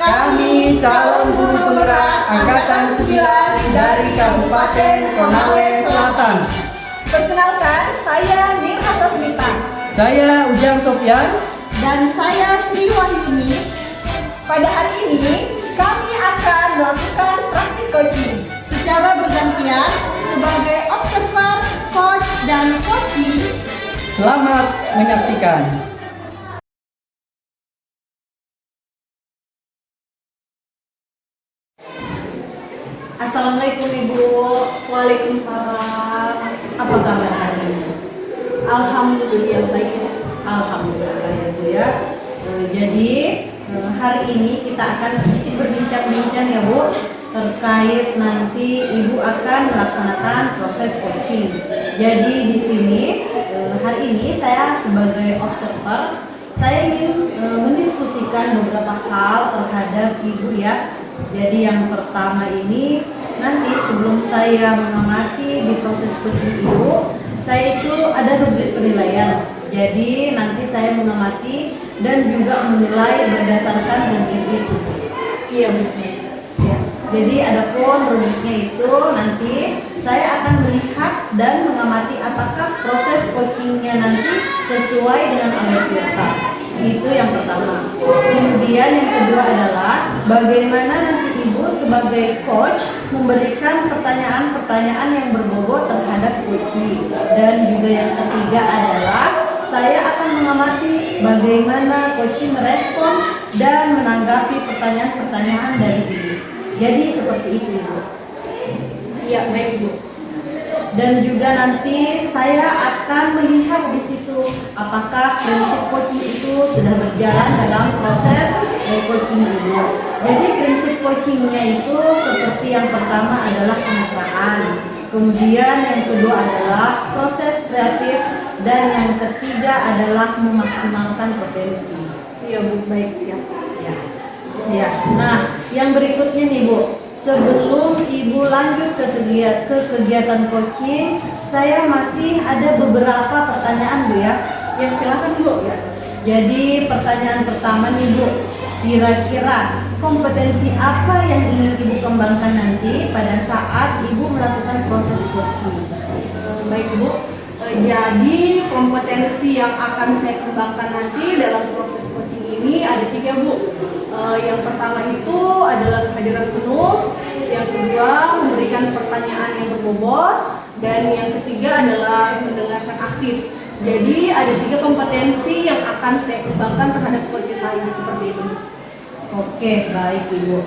Kami calon guru penggerak Angkatan 9 dari Kabupaten Konawe Selatan. Perkenalkan, saya Nirha Tasmita. Saya Ujang Sofyan. Dan saya Sri Wahyuni. Pada hari ini, kami akan melakukan praktik coaching secara bergantian sebagai observer, coach, dan coaching. Selamat menyaksikan. Assalamualaikum Ibu. Waalaikumsalam. Apa kabar hari ini? Alhamdulillah baik ya. Alhamdulillah ya Bu ya. Jadi hari ini kita akan sedikit berbincang-bincang ya Bu, terkait nanti Ibu akan melaksanakan proses coaching. Jadi di sini hari ini saya sebagai observer, saya ingin mendiskusikan beberapa hal terhadap Ibu ya. Jadi yang pertama ini, nanti sebelum saya mengamati di proses coaching Ibu, saya itu ada rubrik penilaian. Jadi nanti saya mengamati dan juga menilai berdasarkan rubrik itu. Iya betul. Ya. Jadi adapun rubriknya itu nanti saya akan melihat dan mengamati apakah proses coachingnya nanti sesuai dengan Alberta. Itu yang pertama. Kemudian yang kedua adalah bagaimana nanti Ibu sebagai coach memberikan pertanyaan-pertanyaan yang berbobot terhadap coaching. Dan juga yang ketiga adalah saya akan mengamati bagaimana coaching merespon dan menanggapi pertanyaan-pertanyaan dari Ibu. Jadi seperti itu Ibu. Iya baik Ibu. Dan juga nanti saya akan melihat di situ apakah prinsip coaching itu sudah berjalan dalam proses coaching Ibu. Jadi prinsip coachingnya itu seperti yang pertama adalah kemitraan, kemudian yang kedua adalah proses kreatif, dan yang ketiga adalah memaksimalkan potensi. Iya Bu, baik siap. Ya. Ya. Nah, yang berikutnya nih Bu. Sebelum Ibu lanjut ke kegiatan coaching, saya masih ada beberapa pertanyaan Bu ya. Ya silakan Bu. Ya. Jadi pertanyaan pertama nih Bu, kira-kira kompetensi apa yang ingin Ibu kembangkan nanti pada saat Ibu melakukan proses coaching? Baik Bu, jadi kompetensi yang akan saya kembangkan nanti dalam proses coaching ini ada 3 Bu. Yang pertama itu adalah kehadiran penuh, yang kedua memberikan pertanyaan yang berbobot, dan yang ketiga adalah mendengarkan aktif. Jadi ada 3 kompetensi yang akan saya kembangkan terhadap coach saya seperti itu. Oke, baik Ibu.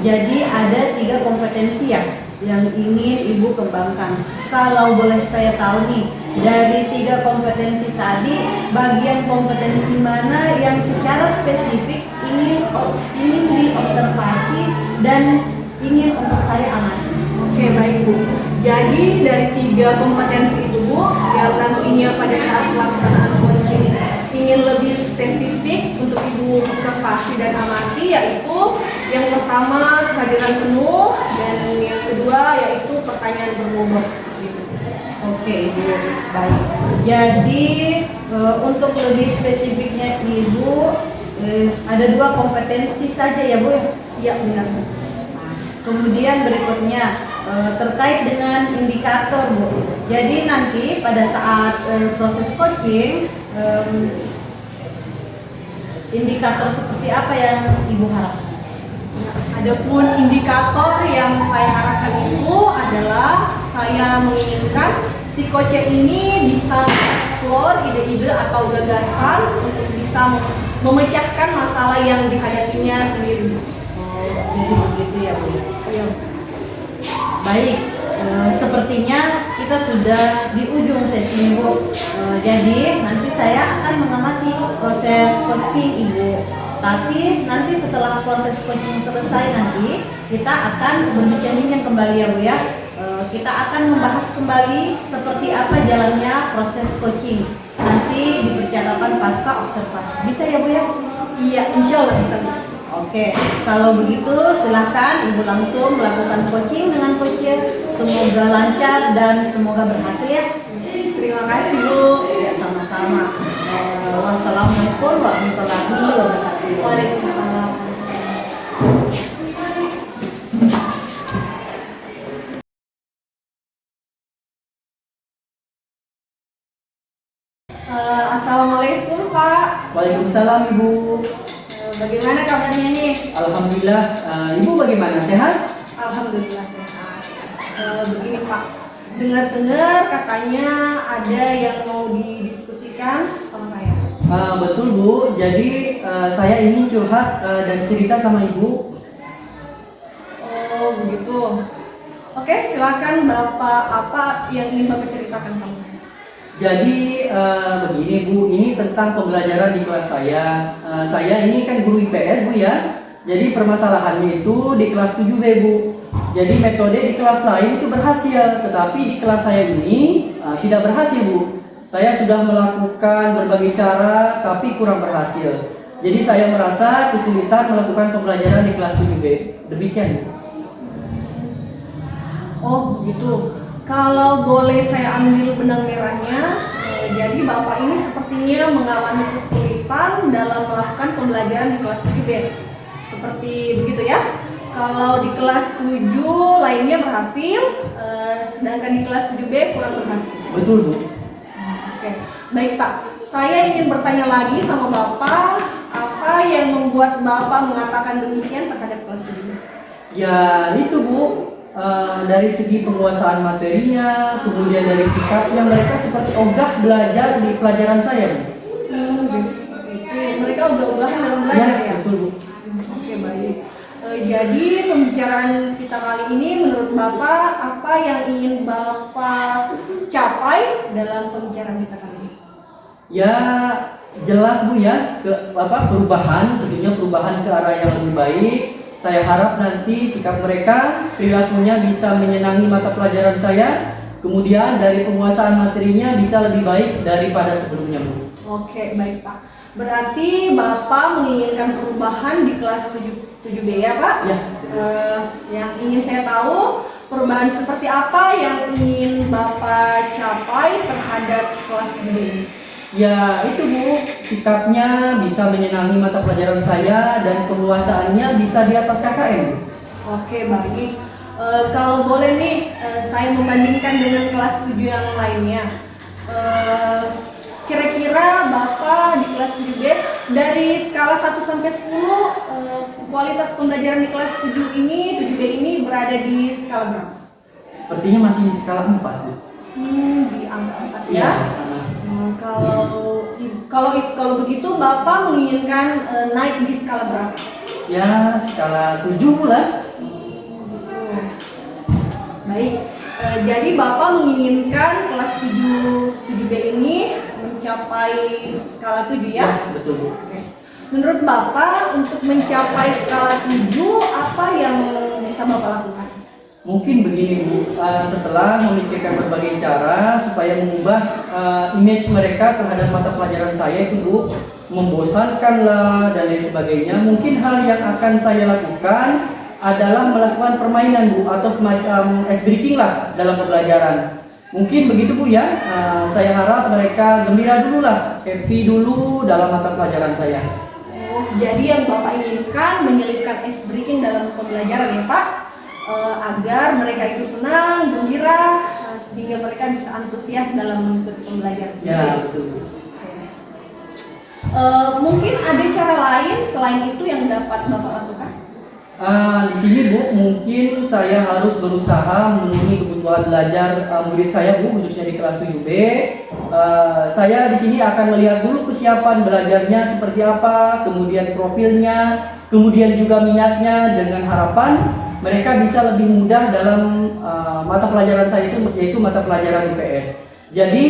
Jadi ada 3 kompetensi ya yang ingin Ibu kembangkan. Kalau boleh saya tahu nih, dari 3 kompetensi tadi, bagian kompetensi mana yang secara spesifik ingin diobservasi dan ingin untuk saya amati? Oke, baik Bu. Jadi dari 3 kompetensi itu Bu, yang nantinya pada saat pelaksanaan coaching ingin lebih spesifik untuk Ibu observasi dan amati, yaitu yang pertama kehadiran penuh, dan yang kedua yaitu pertanyaan berbobot. Oke Ibu, baik. Jadi untuk lebih spesifiknya Ibu ada 2 kompetensi saja ya Bu ya? Iya benar. Nah, kemudian berikutnya terkait dengan indikator Bu. Jadi nanti pada saat proses coaching indikator seperti apa yang Ibu harapkan? Adapun indikator yang saya harapkan itu adalah saya menginginkan si coach ini bisa mengeksplor ide-ide atau gagasan untuk bisa memecahkan masalah yang dihadapinya sendiri. Oh, jadi begitu ya Bu. Iya. Baik, sepertinya kita sudah di ujung sesi Bu. Jadi nanti saya akan mengamati proses coaching Ibu. Tapi nanti setelah proses coaching selesai nanti kita akan berbincang-bincang kembali ya Bu ya. Kita akan membahas kembali seperti apa jalannya proses coaching nanti di percakapan pasca observasi. Bisa ya Bu ya? Iya, insya Allah bisa Bu. Oke, kalau begitu silahkan Ibu langsung melakukan coaching dengan coachnya. Semoga lancar dan semoga berhasil ya. Terima kasih Bu. Ya sama-sama. Wassalamualaikum warahmatullahi wabarakatuh. Waalaikumsalam. Waalaikumsalam Ibu. Bagaimana kabarnya nih? Alhamdulillah. Ibu bagaimana? Sehat? Alhamdulillah sehat. Begini Pak, dengar-dengar katanya ada yang mau didiskusikan sama saya. Betul Bu. Jadi saya ingin curhat dan cerita sama Ibu. Oh begitu. Oke, silakan Bapak, apa yang ingin Bapak ceritakan sama saya? Jadi begini Bu, ini tentang pembelajaran di kelas saya. Saya ini kan guru IPS Bu ya. Jadi permasalahannya itu di kelas 7B Bu. Jadi metode di kelas lain itu berhasil, tetapi di kelas saya ini tidak berhasil Bu. Saya sudah melakukan berbagai cara tapi kurang berhasil. Jadi saya merasa kesulitan melakukan pembelajaran di kelas 7B. Demikian Bu. Oh begitu. Kalau boleh saya ambil benang merahnya, jadi Bapak ini sepertinya mengalami kesulitan dalam melakukan pembelajaran di kelas 7B. Seperti begitu ya. Kalau di kelas 7 lainnya berhasil, sedangkan di kelas 7B kurang berhasil. Betul Bu. Oke, baik Pak. Saya ingin bertanya lagi sama Bapak, apa yang membuat Bapak mengatakan demikian terhadap kelas 7B? Ya itu Bu. Dari segi penguasaan materinya, kemudian dari sikapnya, mereka seperti ogah belajar di pelajaran saya Bu. Jadi seperti itu. Mereka ogah-ogahan dalam belajar ya? Betul Bu. Oke baik. Jadi pembicaraan kita kali ini menurut Bapak apa yang ingin Bapak capai dalam pembicaraan kita kali ini? Ya jelas Bu ya, perubahan, tentunya perubahan ke arah yang lebih baik. Saya harap nanti sikap mereka, perilakunya bisa menyenangi mata pelajaran saya. Kemudian dari penguasaan materinya bisa lebih baik daripada sebelumnya Bu. Oke baik Pak. Berarti Bapak menginginkan perubahan di kelas 7B ya Pak? Ya. Yang ingin saya tahu perubahan seperti apa yang ingin Bapak capai terhadap kelas 7B ini? Ya itu Bu, sikapnya bisa menyenangi mata pelajaran saya dan penguasaannya bisa di atas KKM. Oke baik. Kalau boleh nih, saya membandingkan dengan kelas 7 yang lainnya. Kira-kira Bapak di kelas 7B dari skala 1 sampai 10, kualitas pembelajaran di kelas 7 ini, 7B ini berada di skala berapa? Sepertinya masih di skala 4 Bu. Di angka 4 ya. Kalau begitu Bapak menginginkan naik di skala berapa? Ya skala 7 lah. Baik. Jadi Bapak menginginkan kelas 7B ini mencapai skala 7 ya? Ya betul Bu. Oke. Menurut Bapak untuk mencapai skala 7 apa yang bisa Bapak lakukan? Mungkin begini Bu, setelah memikirkan berbagai cara supaya mengubah image mereka terhadap mata pelajaran saya itu Bu, membosankan lah dan lain sebagainya. Mungkin hal yang akan saya lakukan adalah melakukan permainan Bu, atau semacam ice breaking lah dalam pembelajaran. Mungkin begitu Bu ya. Saya harap mereka gembira dulu lah, happy dulu dalam mata pelajaran saya. Oh, jadi yang Bapak inginkan menyelipkan ice breaking dalam pembelajaran ya Pak? Agar mereka itu senang, gembira, sehingga mereka bisa antusias dalam mengikuti pembelajaran. Ya betul. Mungkin ada cara lain selain itu yang dapat Bapak lakukan? Di sini Bu, mungkin saya harus berusaha memenuhi kebutuhan belajar murid saya Bu, khususnya di kelas 7B. Saya di sini akan melihat dulu kesiapan belajarnya seperti apa, kemudian profilnya, kemudian juga minatnya, dengan harapan mereka bisa lebih mudah dalam mata pelajaran saya itu, yaitu mata pelajaran IPS. Jadi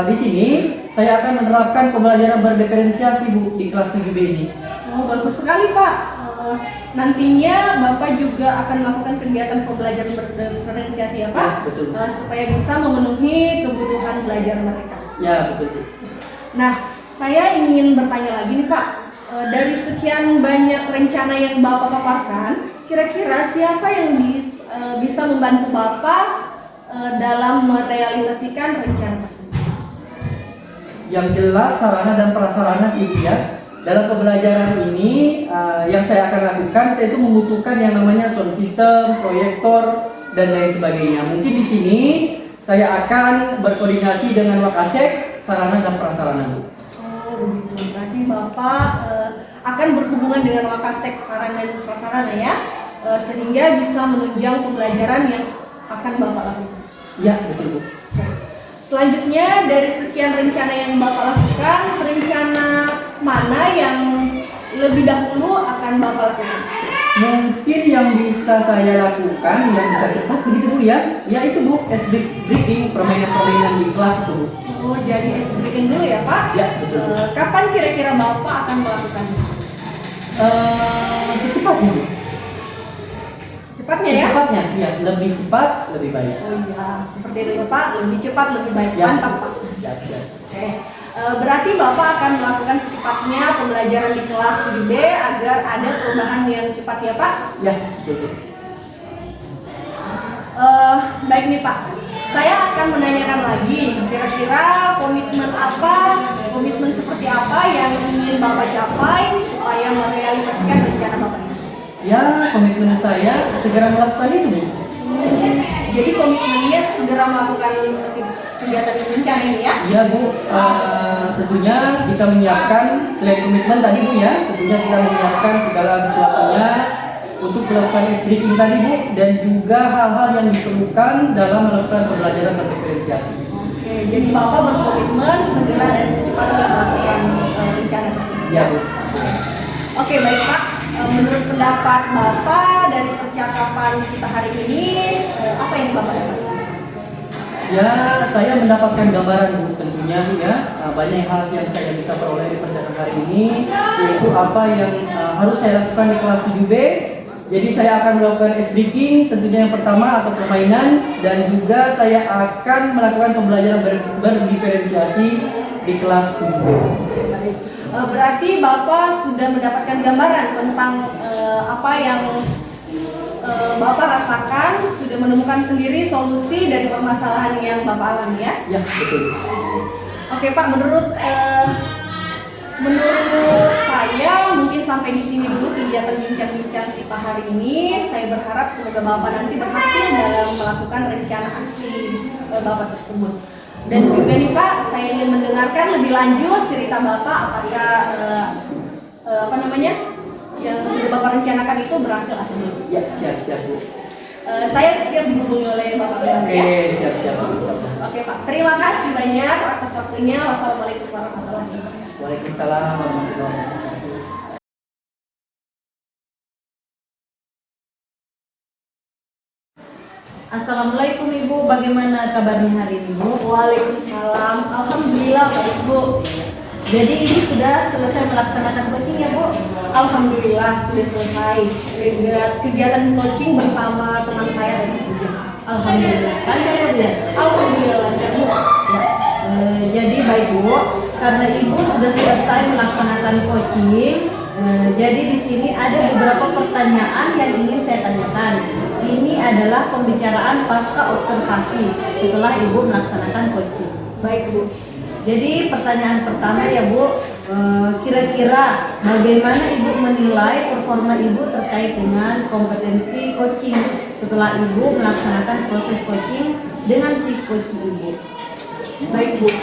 di sini saya akan menerapkan pembelajaran berdiferensiasi Bu di kelas 7B ini. Oh, bagus sekali Pak. Nantinya Bapak juga akan melakukan kegiatan pembelajaran berdiferensiasi ya Pak? Ya, betul. Supaya bisa memenuhi kebutuhan belajar mereka. Ya betul Bu. Nah, saya ingin bertanya lagi nih Pak. Dari sekian banyak rencana yang Bapak paparkan, kira-kira siapa yang bisa membantu Bapak dalam merealisasikan rencana tersebut? Yang jelas sarana dan prasarana sih Bu ya. Dalam pembelajaran ini yang saya akan lakukan, saya itu membutuhkan yang namanya sound system, proyektor, dan lain sebagainya. Mungkin di sini saya akan berkoordinasi dengan Wakasek, sarana dan prasarana Bu. Oh begitu, berarti Bapak Bapak akan berhubungan dengan Wakasek Sarana dan Prasarana ya, sehingga bisa menunjang pembelajaran yang akan Bapak lakukan. Ya, betul Bu. Selanjutnya dari sekian rencana yang Bapak lakukan, rencana mana yang lebih dahulu akan Bapak lakukan? Mungkin yang bisa saya lakukan, yang bisa cepat begitu Bu ya, itu Bu, ice breaking, permainan-permainan di kelas itu Bu. Oh, jadi ice breaking dulu ya Pak? Ya, betul. Kapan kira-kira Bapak akan melakukannya? Secepatnya Bu. Cepatnya ya? Secepatnya, iya, lebih cepat, lebih baik. Oh iya, seperti itu Pak, lebih cepat, lebih baik. Ya. Mantap Pak. Siap. Oke. Berarti Bapak akan melakukan secepatnya pembelajaran di kelas 7B agar ada perubahan yang cepat ya Pak? Ya, betul. Baik nih Pak, saya akan menanyakan lagi kira-kira komitmen seperti apa yang ingin Bapak capai supaya merealisasikan rencana Bapak ini? Ya, komitmen saya segera melakukan itu Bu. Jadi komitmennya segera melakukan kegiatan rencana ini ya? Iya Bu, tentunya kita menyiapkan selain komitmen tadi Bu ya, tentunya kita menyiapkan segala sesuatunya untuk melakukan ice breaking tadi Bu, dan juga hal-hal yang diperlukan dalam melakukan pembelajaran berdiferensiasi. Oke, jadi Bapak berkomitmen segera dan secepatnya melakukan rencana tersebut. Iya Bu. Oke, baik Pak. Menurut pendapat Bapak dari percakapan kita hari ini, apa yang Bapak dapatkan? Ya, saya mendapatkan gambaran Bu, tentunya Bu ya, banyak hal yang saya bisa peroleh di percakapan hari ini, yaitu apa yang harus saya lakukan di kelas 7B. Jadi saya akan melakukan ice breaking, tentunya yang pertama atau permainan, dan juga saya akan melakukan pembelajaran berdiferensiasi di kelas 7B. Berarti Bapak sudah mendapatkan gambaran tentang apa yang Bapak rasakan, sudah menemukan sendiri solusi dari permasalahan yang Bapak alami ya? Ya, betul. Oke Pak, menurut saya mungkin sampai di sini dulu kegiatan bincang-bincang kita hari ini. Saya berharap semoga Bapak nanti berhasil dalam melakukan rencana aksi Bapak tersebut. Dan juga nih Pak, saya ingin mendengarkan lebih lanjut cerita Bapak, apakah yang sudah Bapak rencanakan itu berhasil atau belum? Ya, siap Bu. Saya siap dihubungi oleh Bapak ya. Oke, siap Bu. Oke Pak, terima kasih banyak atas waktunya. Wassalamualaikum warahmatullahi wabarakatuh. Waalaikumsalam warahmatullahi wabarakatuh. Assalamualaikum Ibu, bagaimana kabarnya hari ini Bu? Waalaikumsalam. Alhamdulillah baik Bu. Jadi Ibu sudah selesai melaksanakan coaching ya Bu? Alhamdulillah sudah selesai kegiatan coaching bersama teman saya dari Ibu. Alhamdulillah. Lancar ya Bu ya? Alhamdulillah lancar Bu. Jadi baik Bu, karena Ibu sudah selesai melaksanakan coaching, jadi di sini ada beberapa pertanyaan yang ingin saya tanyakan. Ini adalah pembicaraan pasca observasi setelah Ibu melaksanakan coaching. Baik Bu. Jadi pertanyaan pertama ya Bu, kira-kira bagaimana Ibu menilai performa Ibu terkait dengan kompetensi coaching setelah Ibu melaksanakan proses coaching dengan si coach Ibu? Baik Bu.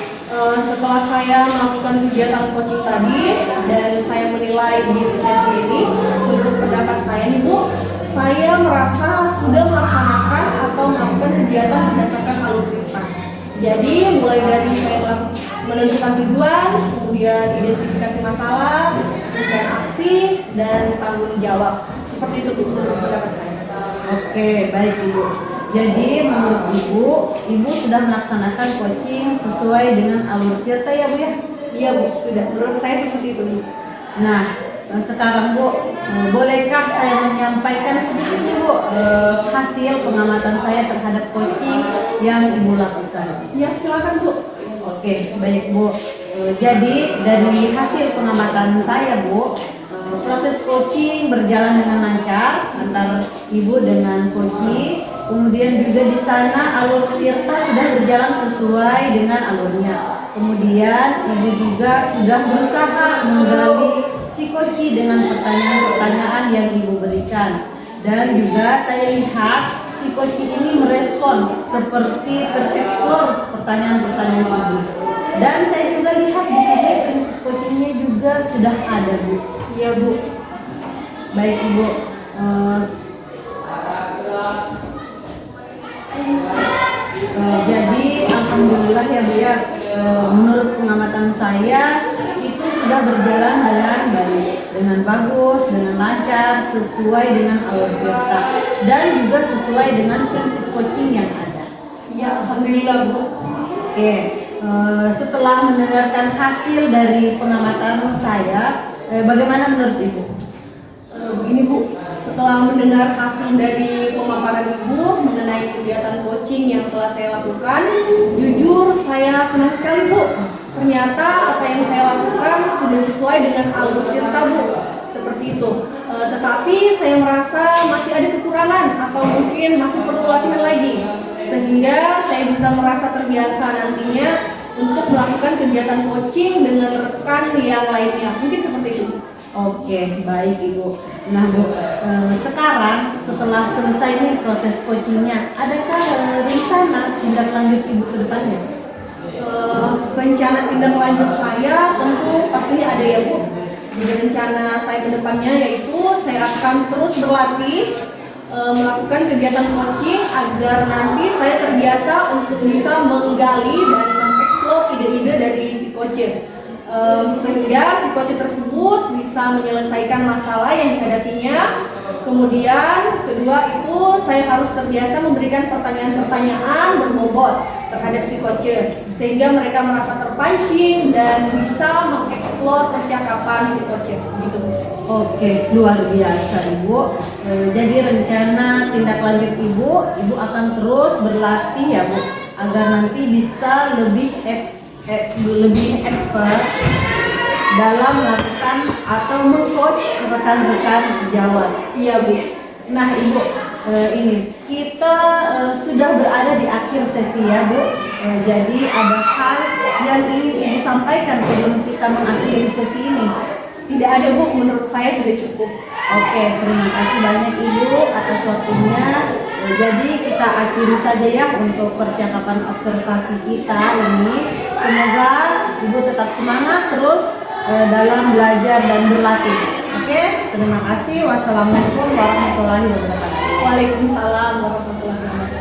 Setelah saya melakukan kegiatan coaching tadi dan saya menilai diri saya sendiri, menurut pendapat saya nih Bu, saya merasa sudah melaksanakan atau melakukan kegiatan berdasarkan alur prioritas. Jadi mulai dari saya menentukan tujuan, kemudian identifikasi masalah, kemudian aksi, dan tanggung jawab. Seperti itu Bu, menurut pendapat saya. Oke, baik Ibu. Jadi menurut Ibu sudah melaksanakan coaching sesuai dengan alur tirta ya Bu ya? Iya Bu, sudah. Menurut saya seperti itu Bu. Nah, sekarang Bu, bolehkah saya menyampaikan sedikit nih Bu hasil pengamatan saya terhadap coaching yang Ibu lakukan? Ya silakan Bu. Oke, baik Bu. Jadi dari hasil pengamatan saya Bu, proses coaching berjalan dengan lancar antara Ibu dengan coaching. Kemudian juga di sana alur tirta sudah berjalan sesuai dengan alurnya. Kemudian Ibu juga sudah berusaha menggali psikoki dengan pertanyaan-pertanyaan yang Ibu berikan. Dan juga saya lihat psikoki ini merespon seperti tereksplor pertanyaan-pertanyaan Ibu. Dan saya juga lihat di sini prinsip coachingnya juga sudah ada, Bu. Iya Bu. Baik Ibu. Jadi alhamdulillah ya Bu ya, menurut pengamatan saya itu sudah berjalan dengan baik, dengan bagus, dengan lancar, sesuai dengan alur kita dan juga sesuai dengan prinsip coaching yang ada. Iya alhamdulillah Bu. Oke, setelah mendengarkan hasil dari pengamatan saya, bagaimana menurut Ibu? Begini Bu, setelah mendengar hasil dari pemaparan Ibu mengenai kegiatan coaching yang telah saya lakukan, jujur saya senang sekali Bu. Ternyata apa yang saya lakukan sudah sesuai dengan alur kita Bu, seperti itu. Tetapi saya merasa masih ada kekurangan atau mungkin masih perlu latihan lagi, sehingga saya bisa merasa terbiasa nantinya untuk melakukan kegiatan coaching dengan rekan yang lainnya. Mungkin seperti itu. Oke, baik Ibu. Nah Bu, sekarang setelah selesai nih proses coachingnya, adakah rencana tindak lanjut Ibu ke depannya? Rencana tindak lanjut saya tentu pastinya ada ya Bu. Jadi rencana saya ke depannya yaitu saya akan terus berlatih melakukan kegiatan coaching agar nanti saya terbiasa untuk bisa menggali dan mengeksplor ide-ide dari si coach. Sehingga si coach tersebut bisa menyelesaikan masalah yang dihadapinya. Kemudian kedua itu saya harus terbiasa memberikan pertanyaan-pertanyaan berbobot terhadap si coach sehingga mereka merasa terpancing dan bisa mengeksplor percakapan si coach gitu. Oke, luar biasa Ibu. Jadi rencana tindak lanjut Ibu akan terus berlatih ya Bu, agar nanti bisa lebih expert dalam melakukan atau mengcoach rekan-rekan sejawat. Iya Bu. Nah Ibu, ini kita sudah berada di akhir sesi ya Bu. Jadi ada hal yang ingin Ibu sampaikan sebelum kita mengakhiri sesi ini. Tidak ada Bu, menurut saya sudah cukup. Oke, terima kasih banyak Ibu atas waktunya. Jadi kita akhiri saja ya untuk percakapan observasi kita ini. Semoga Ibu tetap semangat terus dalam belajar dan berlatih. Oke, terima kasih. Wassalamualaikum warahmatullahi wabarakatuh. Waalaikumsalam warahmatullahi wabarakatuh.